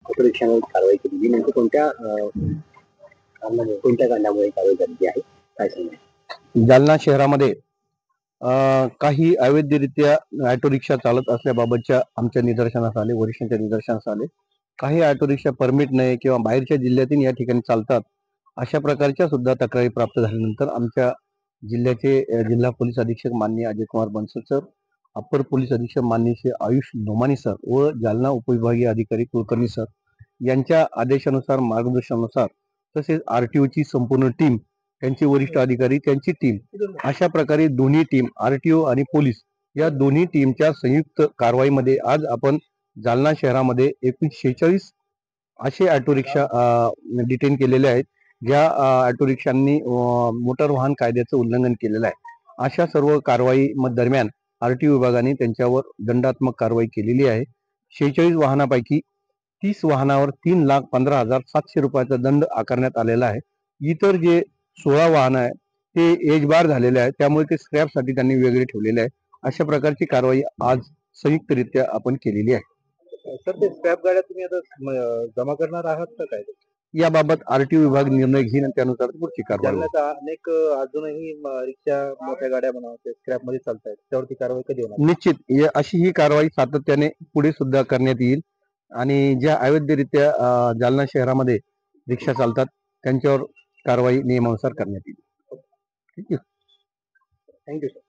Auto रिक्षावर कारवाई केली नेमकं कोणत्या कारणामुळे कारवाई झाली आहे काय सांगा? जालना शहरामध्ये काही अवैधरित्या ऑटो रिक्षा चालत असल्याबाबतच्या आमच्या निदर्शनास आले, वरिष्ठांच्या निदर्शनास आले. काही ऑटो रिक्षा परमिट नाही किंवा बाहेरच्या जिल्ह्यातून या ठिकाणी चालतात, अशा प्रकारच्या सुद्धा तक्रारी प्राप्त झाल्यानंतर आमच्या जिल्ह्याचे जिल्हा पोलीस अधीक्षक माननीय Ajay Kumar Bansal sir, upper police अधीक्षक माननीय श्री आयुष नोमानी सर व जालना उपविभागीय अधिकारी कुलकर्णी सर यांच्या आदेशानुसार, मार्गदर्शनानुसार, तसेच आरटीओची संपूर्ण टीम, त्यांचे वरिष्ठ अधिकारी, त्यांची टीम, अशा प्रकारे दोन्ही टीम आरटीओ आणि पोलीस या दोन्ही टीमच्या संयुक्त कारवाईमध्ये आज आपण जालना शहरामध्ये 46 असे ऑटो रिक्षा डिटेन केलेले आहेत, ज्या ऑटो रिक्षांनी मोटार वाहन कायद्याचं उल्लंघन केलेलं आहे. अशा सर्व कारवाई दरम्यान आरटीओ विभागाने त्यांच्यावर दंडात्मक कारवाई केलेली आहे. 46 वाहनापैकी 30 वाहनावर 3,15,700 रुपयाचा दंड आकारण्यात आलेला आहे. इतर जे 16 वाहन आहे ते एज बार झालेले आहे, त्यामुळे ते स्क्रॅपसाठी त्यांनी वेगळे ठेवलेले आहे. अशा प्रकारची कारवाई आज संयुक्तरित्या आपण केलेली आहे. सर, ते स्क्रॅप गाड्या तुम्ही आता जमा करणार आहात का काय? याबाबत आरटीओ विभाग निर्णय घेईल आणि त्यानुसार पुढची कारवाई होईल. अनेक अजूनही रिक्षा मोठ्या गाड्या बनवते स्क्रॅप मध्ये चालतात, त्यावरती कारवाई कधी होणार? निश्चित अशी ही कारवाई सातत्याने पुढे सुद्धा करण्यात येईल आणि ज्या अवैधरित्या जालना शहरामध्ये रिक्षा चालतात त्यांच्यावर कारवाई नियमानुसार करण्यात येईल. Thank you sir.